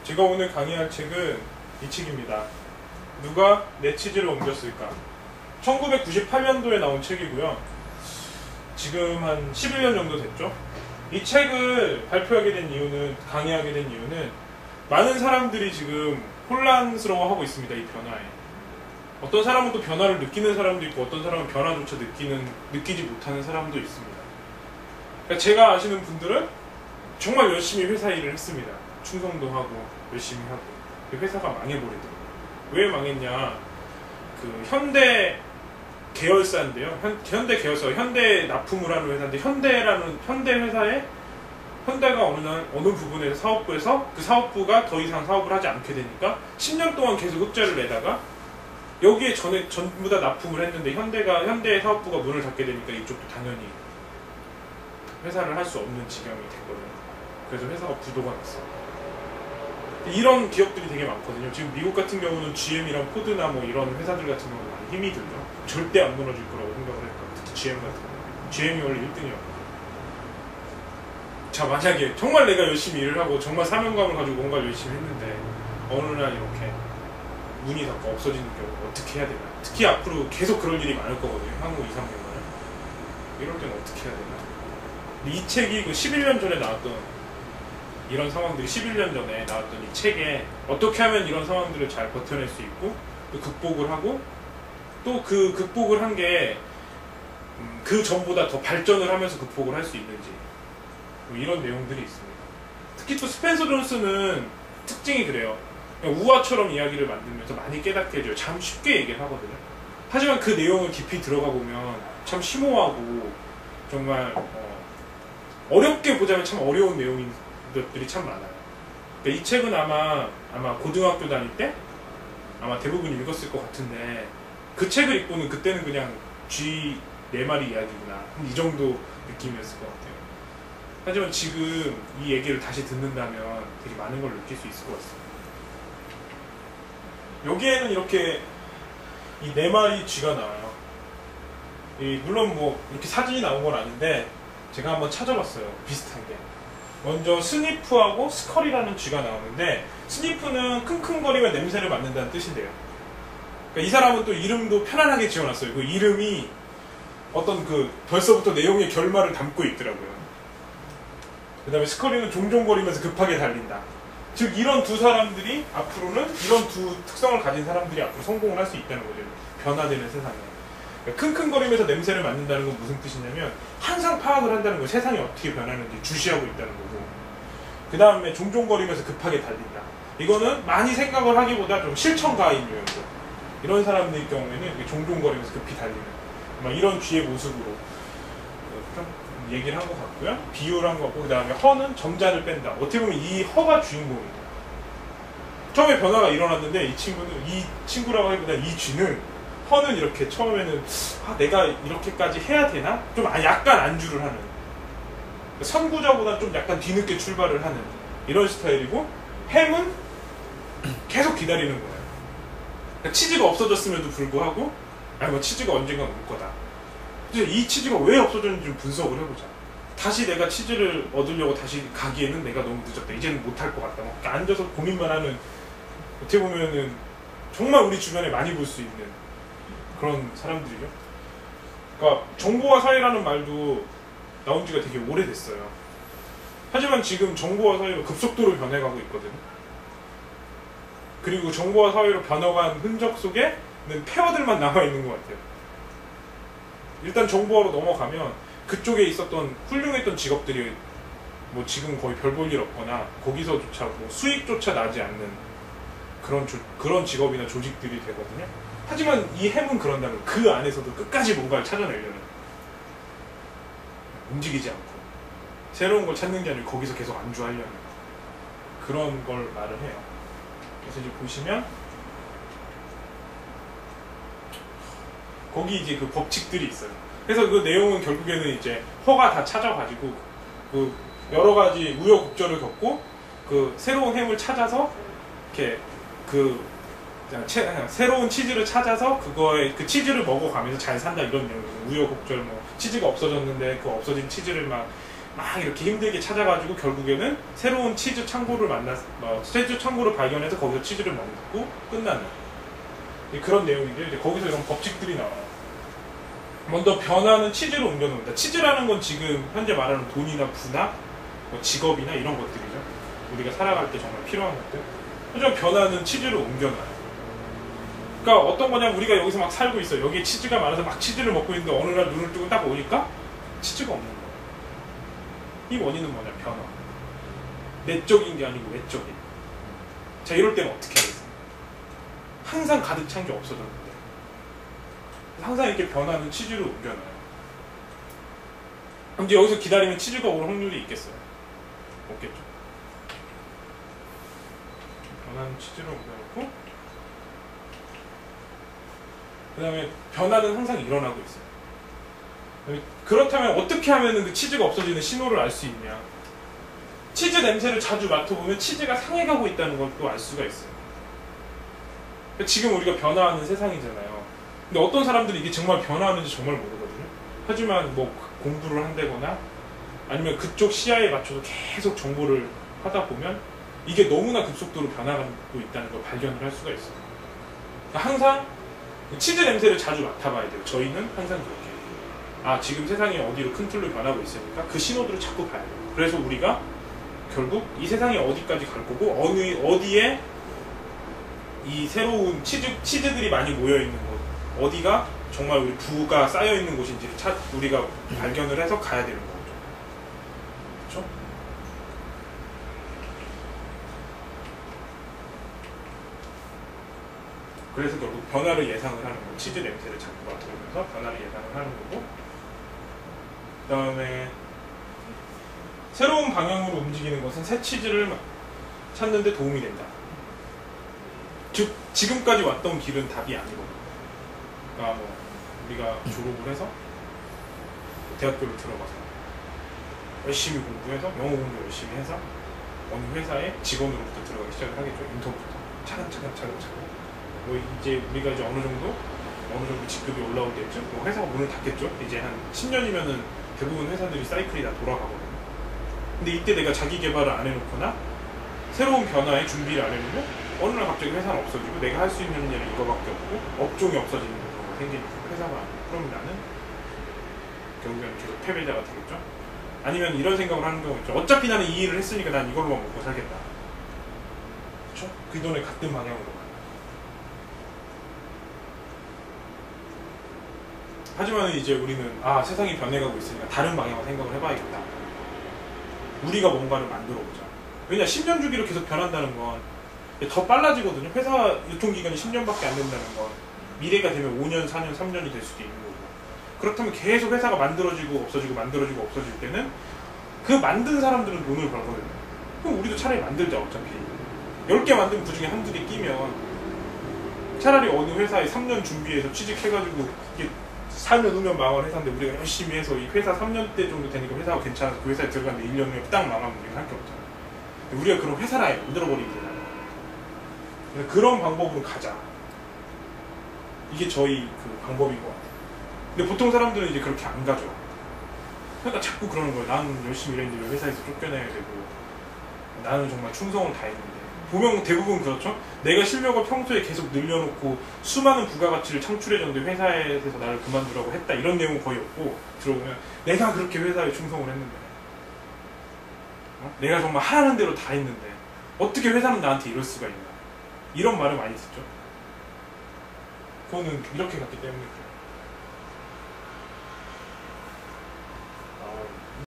제가 오늘 강의할 책은 이 책입니다. 누가 내 치즈를 옮겼을까? 1998년도에 나온 책이고요. 지금 한 11년 정도 됐죠. 이 책을 발표하게 된 이유는, 강의하게 된 이유는 많은 사람들이 지금 혼란스러워하고 있습니다. 이 변화에. 어떤 사람은 또 변화를 느끼는 사람도 있고, 어떤 사람은 변화조차 느끼지 못하는 사람도 있습니다. 그러니까 제가 아시는 분들은 정말 열심히 회사 일을 했습니다. 충성도 하고 열심히 하고 회사가 망해버리더라고요. 왜 망했냐? 그 현대 계열사인데요. 현대 계열사, 현대 납품을 하는 회사인데, 현대 회사에 현대가 어느 부분에서 사업부에서 그 사업부가 더 이상 사업을 하지 않게 되니까 10년 동안 계속 흑자를 내다가 여기에 전부 다 납품을 했는데 현대 사업부가 문을 닫게 되니까 이쪽도 당연히 회사를 할 수 없는 지경이 됐거든요. 그래서 회사가 부도가 났어요. 이런 기업들이 되게 많거든요. 지금 미국 같은 경우는 GM이랑 포드나 뭐 이런 회사들 같은 경우는 많이 힘이 들죠. 절대 안 무너질 거라고 생각을 했고, 특히 GM 같은 경우. GM이 원래 1등이었거든요. 자, 만약에 정말 내가 열심히 일을 하고 정말 사명감을 가지고 뭔가를 열심히 했는데 어느 날 이렇게 문이 닫고 없어지는 경우 어떻게 해야 되나? 특히 앞으로 계속 그럴 일이 많을 거거든요. 향후 2, 3년간은. 이럴 때는 어떻게 해야 되나? 근데 이 책이 그 11년 전에 나왔던 이런 상황들이 11년 전에 나왔던 이 책에 어떻게 하면 이런 상황들을 잘 버텨낼 수 있고 또 극복을 하고 또 그 극복을 한 게 그 전보다 더 발전을 하면서 극복을 할 수 있는지 뭐 이런 내용들이 있습니다. 특히 또 스펜서 존스는 특징이 그래요. 그냥 우화처럼 이야기를 만들면서 많이 깨닫게 해줘요. 참 쉽게 얘기를 하거든요. 하지만 그 내용을 깊이 들어가 보면 참 심오하고 정말 어렵게 보자면 참 어려운 내용인 것들이 참 많아요. 그러니까 이 책은 아마 고등학교 다닐 때 아마 대부분 읽었을 것 같은데, 그 책을 읽고는 그때는 그냥 쥐 4마리 이야기구나 이 정도 느낌이었을 것 같아요. 하지만 지금 이 얘기를 다시 듣는다면 되게 많은 걸 느낄 수 있을 것 같습니다. 여기에는 이렇게 이 4마리 쥐가 나와요. 물론 뭐 이렇게 사진이 나온 건 아닌데 제가 한번 찾아봤어요. 비슷한 게. 먼저 스니프하고 스컬이라는 쥐가 나오는데, 스니프는 킁킁거리면 냄새를 맡는다는 뜻인데요. 그러니까 이 사람은 또 이름도 편안하게 지어놨어요. 그 이름이 어떤 벌써부터 내용의 결말을 담고 있더라고요. 그 다음에 스컬이는 종종거리면서 급하게 달린다. 즉 이런 두 사람들이 앞으로는, 이런 두 특성을 가진 사람들이 앞으로 성공을 할 수 있다는 거죠. 변화되는 세상에. 킁킁거리면서 냄새를 맡는다는 건 무슨 뜻이냐면 항상 파악을 한다는 거예요. 세상이 어떻게 변하는지 주시하고 있다는 거고, 그 다음에 종종거리면서 급하게 달린다. 이거는 많이 생각을 하기보다 좀 실천가인 유형이죠. 이런 사람들 경우에는 종종거리면서 급히 달리는 이런 쥐의 모습으로 좀 얘기를 한 것 같고요. 비유를 한 것 같고, 그 다음에 허는 점자를 뺀다. 어떻게 보면 이 허가 주인공입니다. 처음에 변화가 일어났는데 이 친구라고 하기보다 이 쥐는, 허는 이렇게 처음에는 내가 이렇게까지 해야 되나? 좀 약간 안주를 하는, 선구자보다 좀 약간 뒤늦게 출발을 하는 이런 스타일이고, 햄은 계속 기다리는 거예요. 그러니까 치즈가 없어졌음에도 불구하고 치즈가 언젠가 올 거다. 그래서 이 치즈가 왜 없어졌는지 좀 분석을 해보자. 다시 내가 치즈를 얻으려고 다시 가기에는 내가 너무 늦었다. 이제는 못할 것 같다. 앉아서 고민만 하는, 어떻게 보면은 정말 우리 주변에 많이 볼 수 있는 그런 사람들이죠. 그러니까 정보화 사회라는 말도 나온 지가 되게 오래됐어요. 하지만 지금 정보화 사회가 급속도로 변해가고 있거든요. 그리고 정보화 사회로 변화간 흔적 속에는 폐허들만 남아있는 것 같아요. 일단 정보화로 넘어가면 그쪽에 있었던 훌륭했던 직업들이 뭐 지금 거의 별 볼 일 없거나 거기서조차 뭐 수익조차 나지 않는 그런 직업이나 조직들이 되거든요. 하지만 이 햄은 그런다면 그 안에서도 끝까지 뭔가를 찾아내려는, 움직이지 않고 새로운 걸 찾는 게 아니고 거기서 계속 안주하려는 그런 걸 말을 해요. 그래서 이제 보시면 거기 이제 그 법칙들이 있어요. 그래서 그 내용은 결국에는 이제 허가 다 찾아가지고 그 여러 가지 우여곡절을 겪고 그 새로운 햄을 찾아서 이렇게 새로운 치즈를 찾아서 그 치즈를 먹어가면서 잘 산다, 이런 내용이에요. 우여곡절, 치즈가 없어졌는데 그 없어진 치즈를 막 막 이렇게 힘들게 찾아가지고 결국에는 새로운 치즈 창고를 치즈 창고를 발견해서 거기서 치즈를 먹고 끝나는 그런 내용인데요. 이제 거기서 이런 법칙들이 나와요. 먼저 변화는 치즈로 옮겨놓는다. 치즈라는 건 지금 현재 말하는 돈이나 부나 뭐 직업이나 이런 것들이죠. 우리가 살아갈 때 정말 필요한 것들. 하지만 변화는 치즈로 옮겨놔요. 그러니까 어떤 거냐면 우리가 여기서 막 살고 있어요. 여기에 치즈가 많아서 막 치즈를 먹고 있는데 어느 날 눈을 뜨고 딱 보니까 치즈가 없는 거예요. 이 원인은 뭐냐? 변화. 내적인 게 아니고 외적인. 자, 이럴 때는 어떻게 하겠어요? 항상 가득 찬 게 없어졌는데 항상 이렇게 변화는 치즈로 옮겨놔요. 그럼 이제 여기서 기다리면 치즈가 올 확률이 있겠어요? 없겠죠. 변화는 치즈로 옮겨놓고 그 다음에 변화는 항상 일어나고 있어요. 그렇다면 어떻게 하면 그 치즈가 없어지는 신호를 알 수 있냐? 치즈 냄새를 자주 맡아보면 치즈가 상해가고 있다는 걸 또 알 수가 있어요. 지금 우리가 변화하는 세상이잖아요. 근데 어떤 사람들이 이게 정말 변화하는지 정말 모르거든요. 하지만 뭐 공부를 한다거나 아니면 그쪽 시야에 맞춰서 계속 정보를 하다 보면 이게 너무나 급속도로 변화하고 있다는 걸 발견을 할 수가 있어요. 그러니까 항상 치즈 냄새를 자주 맡아봐야 돼요. 저희는 항상 그렇게. 아, 지금 세상이 어디로 큰 틀로 변하고 있으니까 그 신호들을 자꾸 봐야 돼요. 그래서 우리가 결국 이 세상이 어디까지 갈 거고 어디에 이 새로운 치즈들이 많이 모여있는 곳, 어디가 정말 우리 부가 쌓여있는 곳인지 우리가 발견을 해서 가야 되는 거죠. 그렇죠? 그래서 결국 변화를 예상을 하는 거고, 치즈 냄새를 자꾸 맡아보면서 변화를 예상을 하는 거고, 그 다음에 새로운 방향으로 움직이는 것은 새 치즈를 찾는 데 도움이 된다. 즉 지금까지 왔던 길은 답이 아니거든요. 그러니까 뭐 우리가 졸업을 해서 대학교를 들어가서 열심히 공부해서 영어 공부 열심히 해서 어느 회사에 직원으로부터 들어가기 시작을 하겠죠. 인턴부터 차근차근 뭐 이제 우리가 이제 어느 정도 직급이 올라올 때쯤 뭐 회사가 문을 닫겠죠. 이제 한 10년이면은 대부분 회사들이 사이클이 다 돌아가거든요. 근데 이때 내가 자기 개발을 안 해놓거나 새로운 변화에 준비를 안 해놓고 어느 날 갑자기 회사는 없어지고 내가 할 수 있는 일은 이거밖에 없고 업종이 없어지는 경우가 생기니까 회사가 안 돼. 그럼 나는 결국에는 계속 패배자가 되겠죠. 아니면 이런 생각을 하는 경우 있죠. 어차피 나는 이 일을 했으니까 난 이걸로만 먹고 살겠다. 그렇죠? 그 돈에 같은 방향으로 가요. 하지만 이제 우리는 세상이 변해가고 있으니까 다른 방향으로 생각을 해봐야겠다. 우리가 뭔가를 만들어보자. 왜냐 10년 주기로 계속 변한다는 건 더 빨라지거든요. 회사 유통기간이 10년밖에 안 된다는 건 미래가 되면 5년, 4년, 3년이 될 수도 있는 거고. 그렇다면 계속 회사가 만들어지고 없어지고 만들어지고 없어질 때는 그 만든 사람들은 돈을 벌거든요. 그럼 우리도 차라리 만들자. 어차피 10개 만들면 그 중에 한두 개 끼면 차라리 어느 회사에 3년 준비해서 취직해가지고 이게 4년 후면 망한 회사인데 우리가 열심히 해서 이 회사 3년 때 정도 되니까 회사가 괜찮아서 그 회사에 들어갔는데 1년 후에 딱 망하면 우리가 할 게 없잖아요. 우리가 그런 회사를 아예 만들어버리면 되잖아요. 그런 방법으로 가자. 이게 저희 그 방법인 것 같아요. 근데 보통 사람들은 이제 그렇게 안 가죠. 그러니까 자꾸 그러는 거예요. 나는 열심히 일했는데 왜 회사에서 쫓겨나야 되고 나는 정말 충성을 다했는데. 보면 대부분 그렇죠. 내가 실력을 평소에 계속 늘려놓고 수많은 부가가치를 창출해줬는데 회사에서 나를 그만두라고 했다. 이런 내용은 거의 없고 들어보면 내가 그렇게 회사에 충성을 했는데 내가 정말 하라는 대로 다 했는데 어떻게 회사는 나한테 이럴 수가 있나. 이런 말을 많이 듣죠. 그거는 이렇게 갔기 때문에 그래요.